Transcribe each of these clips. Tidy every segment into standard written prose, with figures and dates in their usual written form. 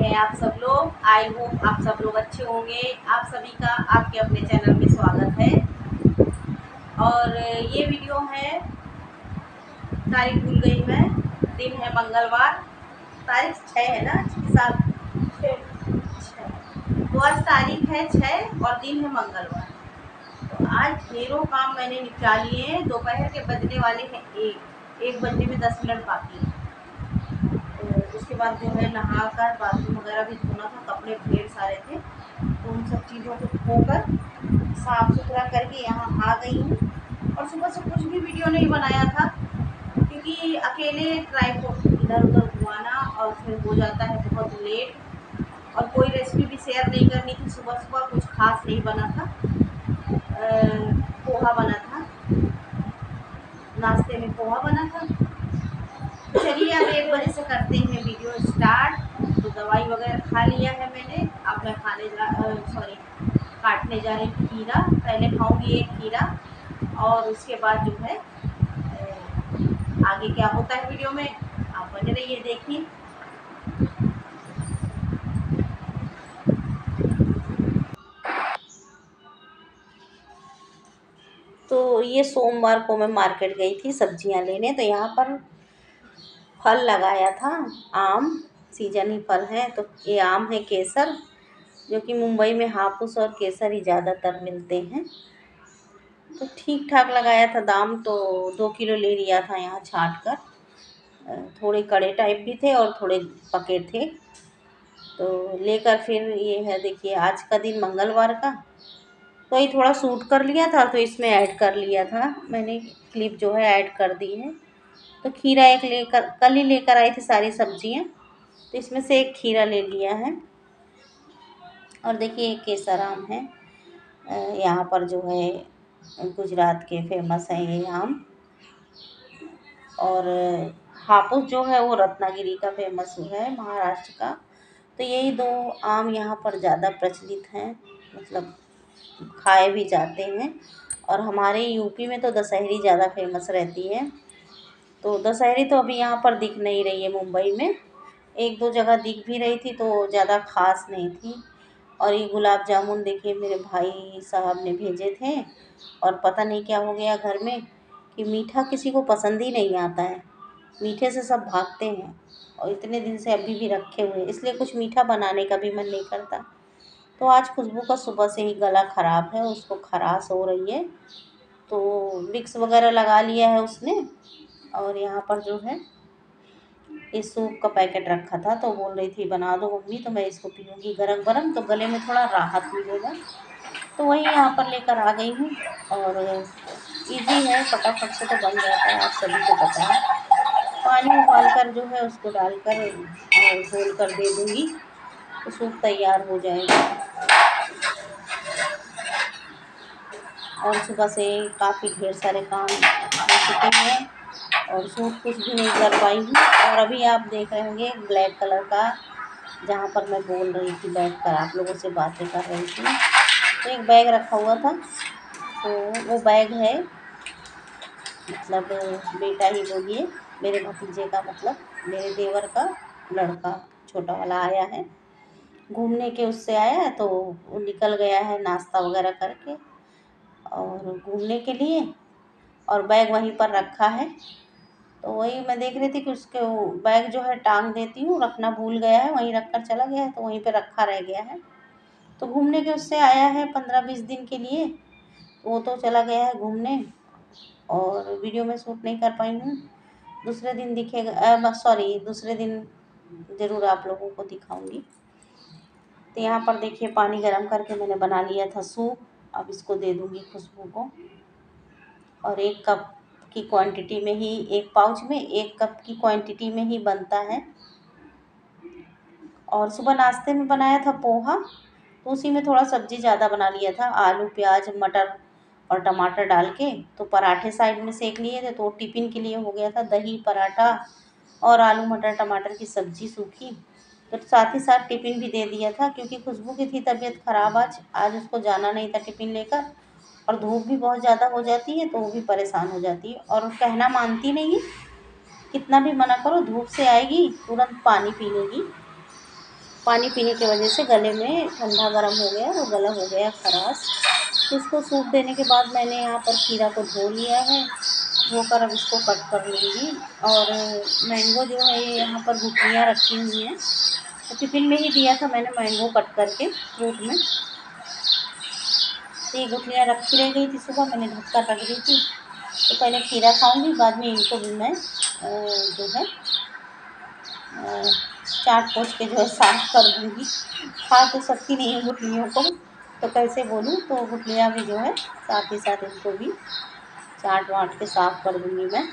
हैं आप सब लोग। आई होप आप सब लोग अच्छे होंगे। आप सभी का आपके अपने चैनल में स्वागत है। और ये वीडियो है, तारीख भूल गई मैं, दिन है मंगलवार, तारीख 6 है ना, 6 तो आज तारीख है 6 और दिन है मंगलवार। तो आज ढेरों काम मैंने निपटा लिए हैं। दोपहर के बजने वाले हैं 1 बजने में 10 मिनट बाकी है। तो उसके बाद जो है नहा कर बाथरूम वगैरह भी धोना था, कपड़े ढेर सारे थे, तो उन सब चीज़ों को धोकर साफ़ सुथरा करके यहाँ आ गई हूँ। और सुबह से कुछ भी वीडियो नहीं बनाया था, क्योंकि अकेले ट्राइपॉड इधर उधर घुमाना और फिर हो जाता है बहुत लेट। और कोई रेसिपी भी शेयर नहीं करनी थी। सुबह सुबह कुछ खास नहीं बना था। पोहा बना था, नाश्ते में पोहा बना था। चलिए अब 1 बजे से करते हैं वीडियो स्टार्ट। तो दवाई वगैरह खा लिया है मैंने। अब मैं काटने जा रही हूँ खीरा। पहले खाऊंगी एक खीरा और उसके बाद जो है आगे क्या होता है वीडियो में आप बने रहिए, देखिए। तो ये सोमवार को मैं मार्केट गई थी सब्जियां लेने, तो यहाँ पर फल लगाया था। आम सीजनी फल है, तो ये आम है केसर, जो कि मुंबई में हापुस और केसर ही ज़्यादातर मिलते हैं। तो ठीक ठाक लगाया था। दाम तो 2 किलो ले लिया था यहाँ छाँट कर। थोड़े कड़े टाइप भी थे और थोड़े पके थे। तो लेकर फिर ये है, देखिए आज का दिन मंगलवार का, तो ये थोड़ा सूट कर लिया था, तो इसमें ऐड कर लिया था मैंने। क्लिप जो है ऐड कर दी है। तो खीरा एक लेकर, कल ही लेकर आई थी सारी सब्जियां, तो इसमें से एक खीरा ले लिया है। और देखिए एक केसर आम है। यहाँ पर जो है गुजरात के फेमस है ये आम। और हापुस जो है वो रत्नागिरी का फेमस है, महाराष्ट्र का। तो यही 2 आम यहाँ पर ज़्यादा प्रचलित हैं, मतलब खाए भी जाते हैं। और हमारे यूपी में तो दशहरी ज़्यादा फेमस रहती है। तो दशहरी तो अभी यहाँ पर दिख नहीं रही है मुंबई में। 1-2 जगह दिख भी रही थी, तो ज़्यादा खास नहीं थी। और ये गुलाब जामुन देखिए मेरे भाई साहब ने भेजे थे, और पता नहीं क्या हो गया घर में कि मीठा किसी को पसंद ही नहीं आता है। मीठे से सब भागते हैं, और इतने दिन से अभी भी रखे हुए हैं, इसलिए कुछ मीठा बनाने का भी मन नहीं करता। तो आज खुशबू का सुबह से ही गला ख़राब है, उसको खराश हो रही है, तो विक्स वगैरह लगा लिया है उसने। और यहाँ पर जो है इस सूप का पैकेट रखा था, तो बोल रही थी बना दो मम्मी, तो मैं इसको पीऊँगी गरम गरम, तो गले में थोड़ा राहत मिलेगा। तो वही यहाँ पर लेकर आ गई हूँ। और इजी है, फटाफट से तो बन जाता है, आप सभी को पता है। पानी उबाल कर जो है उसको डालकर और घोल कर दे दूँगी, तो सूप तैयार हो जाएगा। और सुबह से काफ़ी ढेर सारे काम हो चुके हैं, और सूट कुछ भी नहीं कर पाई हूँ। और अभी आप देख रहे होंगे ब्लैक कलर का, जहाँ पर मैं बोल रही थी बैठकर आप लोगों से बातें कर रही थी, तो एक बैग रखा हुआ था। तो वो बैग है, मतलब बेटा ही बोलिए, मेरे भतीजे का, मतलब मेरे देवर का लड़का छोटा वाला आया है घूमने के, उससे आया है, तो वो निकल गया है नाश्ता वगैरह करके और घूमने के लिए, और बैग वहीं पर रखा है। तो वही मैं देख रही थी कि उसके वो बैग जो है टांग देती हूँ, रखना भूल गया है, वहीं रख कर चला गया है, तो वहीं पे रखा रह गया है। तो घूमने के उससे आया है 15-20 दिन के लिए, तो वो तो चला गया है घूमने, और वीडियो में शूट नहीं कर पाई हूँ। दूसरे दिन दिखेगा, सॉरी दूसरे दिन ज़रूर आप लोगों को दिखाऊंगी। तो यहाँ पर देखिए पानी गर्म करके मैंने बना लिया था सूप। अब इसको दे दूँगी खुशबू को। और 1 कप की क्वांटिटी में ही, 1 पाउच में 1 कप की क्वांटिटी में ही बनता है। और सुबह नाश्ते में बनाया था पोहा, तो उसी में थोड़ा सब्ज़ी ज़्यादा बना लिया था, आलू प्याज मटर और टमाटर डाल के। तो पराठे साइड में सेक लिए थे, तो टिफ़िन के लिए हो गया था दही पराठा और आलू मटर टमाटर की सब्ज़ी सूखी। तो साथ ही साथ टिफ़िन भी दे दिया था, क्योंकि खुशबू की थी तबीयत ख़राब आज उसको जाना नहीं था टिफ़िन लेकर, और धूप भी बहुत ज़्यादा हो जाती है, तो वो भी परेशान हो जाती है और कहना मानती नहीं है। कितना भी मना करो, धूप से आएगी तुरंत पानी पी लेगी। पानी पीने की वजह से गले में ठंडा गर्म हो गया और गला हो गया खराश। तो इसको सूप देने के बाद मैंने यहाँ पर खीरा को धो लिया है। धोकर अब इसको कट कर लूँगी। और मैंगो जो है ये यहाँ पर गुठलियाँ रखी हुई हैं, तो टिफ़िन में ही दिया था मैंने मैंगो कट करके फ्रूट में। तो ये गुठलियाँ रखी रह गई थी, सुबह मैंने ढक कर रख दी थी। तो पहले खीरा खाऊंगी, बाद में इनको भी मैं जो है चाट पोंछ के जो है साफ़ कर दूँगी। खा तो सकती नहीं हूँ गुठलियों को, तो कैसे बोलूँ, तो गुठलियाँ भी जो है साथ ही साथ इनको भी चाट वाट के साफ़ कर दूँगी मैं।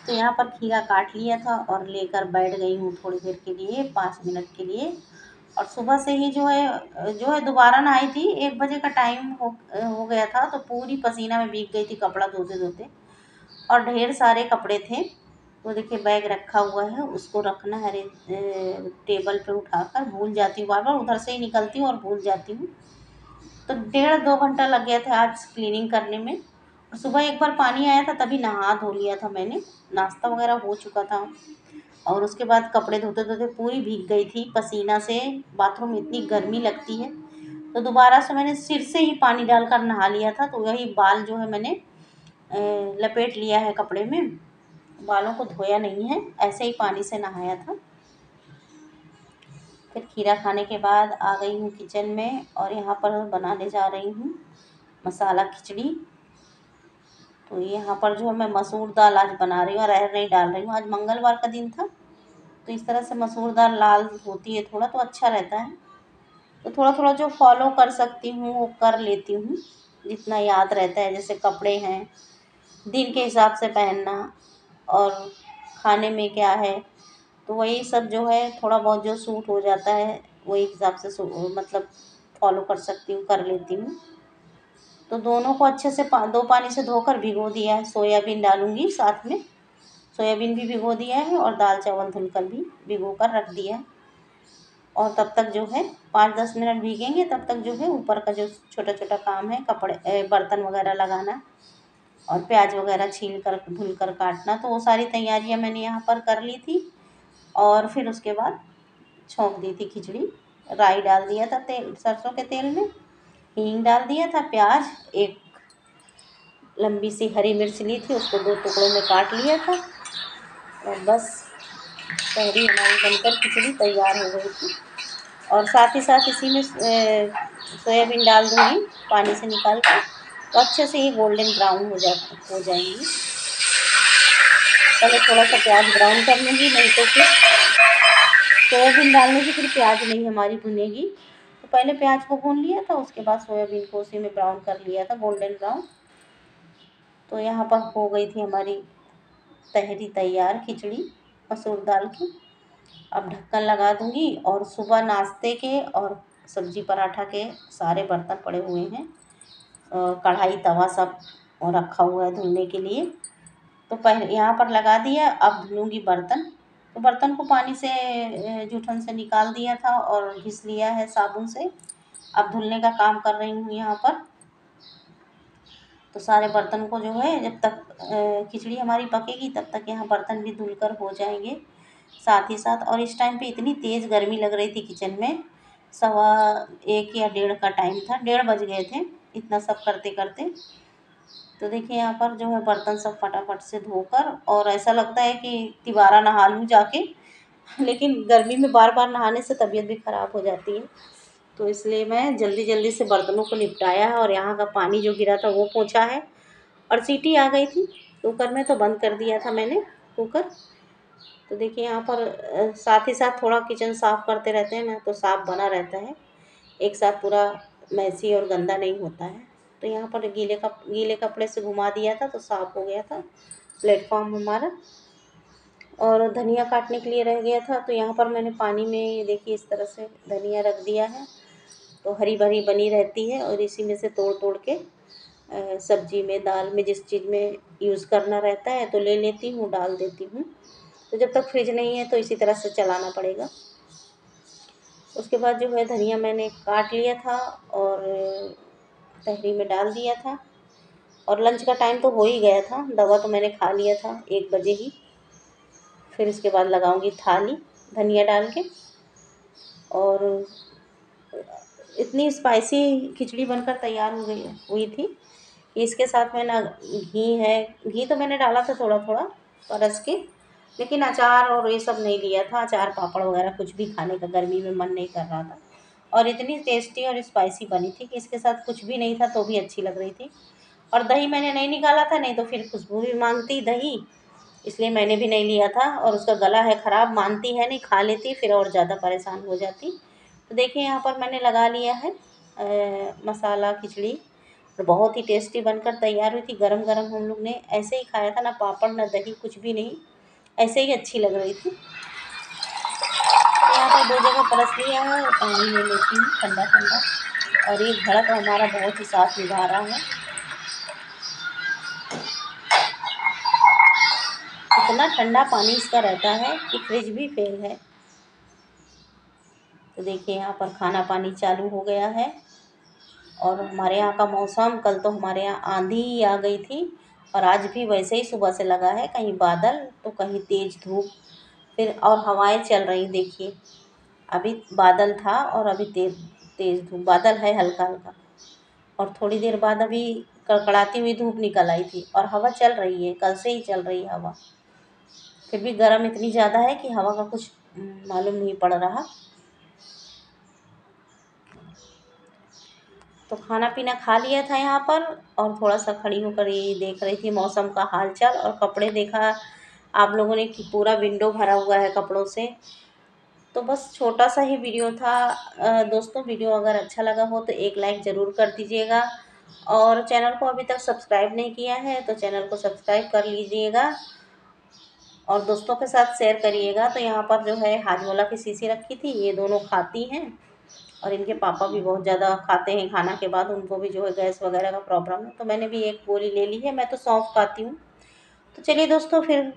तो यहाँ पर खीरा काट लिया था और लेकर बैठ गई हूँ थोड़ी देर के लिए, 5 मिनट के लिए। और सुबह से ही जो है दोबारा नहाई थी। 1 बजे का टाइम हो गया था, तो पूरी पसीना में भीग गई थी कपड़ा धोते धोते, और ढेर सारे कपड़े थे। वो देखिए बैग रखा हुआ है, उसको रखना है टेबल पे उठाकर। भूल जाती हूँ, बार बार उधर से ही निकलती हूँ और भूल जाती हूँ। तो 1.5-2 घंटा लग गया था आज क्लीनिंग करने में। और सुबह एक बार पानी आया था, तभी नहा धो लिया था मैंने, नाश्ता वगैरह हो चुका था। और उसके बाद कपड़े धोते धोते पूरी भीग गई थी पसीना से। बाथरूम में इतनी गर्मी लगती है, तो दोबारा से मैंने सिर से ही पानी डालकर नहा लिया था। तो वही बाल जो है मैंने लपेट लिया है कपड़े में, बालों को धोया नहीं है, ऐसे ही पानी से नहाया था। फिर खीरा खाने के बाद आ गई हूँ किचन में, और यहाँ पर बनाने जा रही हूँ मसाला खिचड़ी। तो यहाँ पर जो है मैं मसूर दाल आज बना रही हूँ, अरहर नहीं डाल रही हूँ। आज मंगलवार का दिन था, तो इस तरह से मसूर दाल लाल होती है थोड़ा, तो अच्छा रहता है। तो थोड़ा थोड़ा जो फॉलो कर सकती हूँ वो कर लेती हूँ, जितना याद रहता है। जैसे कपड़े हैं, दिन के हिसाब से पहनना, और खाने में क्या है, तो वही सब जो है थोड़ा बहुत जो सूट हो जाता है वही हिसाब से मतलब फॉलो कर सकती हूँ, कर लेती हूँ। तो दोनों को अच्छे से 2 पानी से धोकर भिगो दिया है। सोयाबीन डालूँगी साथ में, सोयाबीन भी भिगो दिया है, और दाल चावल धुलकर भी भिगो कर रख दिया है। और तब तक जो है 5-10 मिनट भीगेंगे, तब तक जो है ऊपर का जो छोटा छोटा काम है, कपड़े बर्तन वगैरह लगाना और प्याज वगैरह छील कर धुल कर काटना, तो वो सारी तैयारियां मैंने यहाँ पर कर ली थी। और फिर उसके बाद छौंक दी थी खिचड़ी। राई डाल दिया था तेल, सरसों के तेल में हींग डाल दिया था, प्याज, एक लंबी सी हरी मिर्च ली थी, उसको 2 टुकड़ों में काट लिया था। और बस तहरी हमारी बनकर खिचड़ी तैयार हो गई थी। और साथ ही साथ इसी में सोयाबीन डाल दूँगी पानी से निकाल कर, तो अच्छे से ये गोल्डन ब्राउन हो जाएंगी। पहले थोड़ा सा प्याज ब्राउन कर लूँगी, नहीं तो फिर सोयाबीन डालने से फिर प्याज नहीं हमारी भुनेगी। तो पहले प्याज को भून लिया था, उसके बाद सोयाबीन को उसी में ब्राउन कर लिया था, गोल्डन ब्राउन। तो यहाँ पर हो गई थी हमारी तहरी तैयार, खिचड़ी मसूर दाल की। अब ढक्कन लगा दूँगी। और सुबह नाश्ते के और सब्जी पराठा के सारे बर्तन पड़े हुए हैं, कढ़ाई तवा सब और रखा हुआ है धुलने के लिए। तो पहले यहाँ पर लगा दिया, अब धुलूँगी बर्तन। तो बर्तन को पानी से जूठन से निकाल दिया था और घिस लिया है साबुन से। अब धुलने का काम कर रही हूँ यहाँ पर। तो सारे बर्तन को जो है, जब तक खिचड़ी हमारी पकेगी तब तक यहाँ बर्तन भी धुलकर हो जाएंगे साथ ही साथ। और इस टाइम पे इतनी तेज़ गर्मी लग रही थी किचन में, 1:15 या 1:30 का टाइम था, 1:30 बज गए थे इतना सब करते करते। तो देखिए यहाँ पर जो है बर्तन सब फटाफट से धोकर, और ऐसा लगता है कि तिबारा नहा लूँ जाके, लेकिन गर्मी में बार बार नहाने से तबीयत भी ख़राब हो जाती है। तो इसलिए मैं जल्दी जल्दी से बर्तनों को निपटाया है, और यहाँ का पानी जो गिरा था वो पोंछा है। और सीटी आ गई थी कुकर में, तो बंद कर दिया था मैंने कुकर। तो देखिए यहाँ पर साथ ही साथ थोड़ा किचन साफ़ करते रहते हैं ना, तो साफ़ बना रहता है, एक साथ पूरा मैसी और गंदा नहीं होता है। तो यहाँ पर गीले कपड़े से घुमा दिया था, तो साफ़ हो गया था प्लेटफॉर्म हमारा। और धनिया काटने के लिए रह गया था, तो यहाँ पर मैंने पानी में देखिए इस तरह से धनिया रख दिया है, तो हरी भरी बनी रहती है। और इसी में से तोड़ तोड़ के सब्जी में, दाल में, जिस चीज़ में यूज़ करना रहता है तो ले लेती हूँ, डाल देती हूँ। तो जब तक फ्रिज नहीं है तो इसी तरह से चलाना पड़ेगा। उसके बाद जो है धनिया मैंने काट लिया था और तहरी में डाल दिया था। और लंच का टाइम तो हो ही गया था, दवा तो मैंने खा लिया था 1 बजे ही। फिर इसके बाद लगाऊंगी थाली धनिया डाल के। और इतनी स्पाइसी खिचड़ी बनकर तैयार हुई थी कि इसके साथ में ना घी है, घी तो मैंने डाला था थोड़ा थोड़ा परस के, लेकिन अचार और ये सब नहीं लिया था, अचार पापड़ वगैरह कुछ भी खाने का गर्मी में मन नहीं कर रहा था। और इतनी टेस्टी और स्पाइसी बनी थी कि इसके साथ कुछ भी नहीं था तो भी अच्छी लग रही थी। और दही मैंने नहीं निकाला था, नहीं तो फिर खुशबू भी मांगती दही, इसलिए मैंने भी नहीं लिया था। और उसका गला है ख़राब, मानती है नहीं, खा लेती फिर और ज़्यादा परेशान हो जाती। तो देखिए यहाँ पर मैंने लगा लिया है मसाला खिचड़ी, और बहुत ही टेस्टी बनकर तैयार हुई थी। गरम गरम हम लोग ने ऐसे ही खाया था, ना पापड़ ना दही कुछ भी नहीं, ऐसे ही अच्छी लग रही थी। तो यहाँ पर 2 जगह परस लिया है और पानी ले लेती हूँ ठंडा ठंडा। और ये घड़ा तो हमारा बहुत ही साथ निभा रहा है, इतना ठंडा पानी इसका रहता है कि फ्रिज भी फेल है। तो देखिए यहाँ पर खाना पानी चालू हो गया है। और हमारे यहाँ का मौसम, कल तो हमारे यहाँ आंधी ही आ गई थी, और आज भी वैसे ही सुबह से लगा है, कहीं बादल तो कहीं तेज़ धूप, फिर और हवाएं चल रही देखिए। अभी बादल था और अभी तेज़ तेज़ धूप, बादल है हल्का हल्का, और थोड़ी देर बाद अभी कड़कड़ाती हुई धूप निकल आई थी। और हवा चल रही है, कल से ही चल रही है हवा, फिर भी गर्म इतनी ज़्यादा है कि हवा का कुछ मालूम नहीं पड़ रहा। तो खाना पीना खा लिया था यहाँ पर, और थोड़ा सा खड़ी होकर ये देख रही थी मौसम का हाल चाल। और कपड़े देखा आप लोगों ने कि पूरा विंडो भरा हुआ है कपड़ों से। तो बस छोटा सा ही वीडियो था। दोस्तों वीडियो अगर अच्छा लगा हो तो एक लाइक ज़रूर कर दीजिएगा, और चैनल को अभी तक सब्सक्राइब नहीं किया है तो चैनल को सब्सक्राइब कर लीजिएगा, और दोस्तों के साथ शेयर करिएगा। तो यहाँ पर जो है हाजमोला की शीशी रखी थी, ये दोनों खाती हैं, और इनके पापा भी बहुत ज़्यादा खाते हैं खाना के बाद, उनको भी जो है गैस वगैरह का प्रॉब्लम है। तो मैंने भी एक गोली ले ली है, मैं तो सौंफ खाती हूँ। तो चलिए दोस्तों, फिर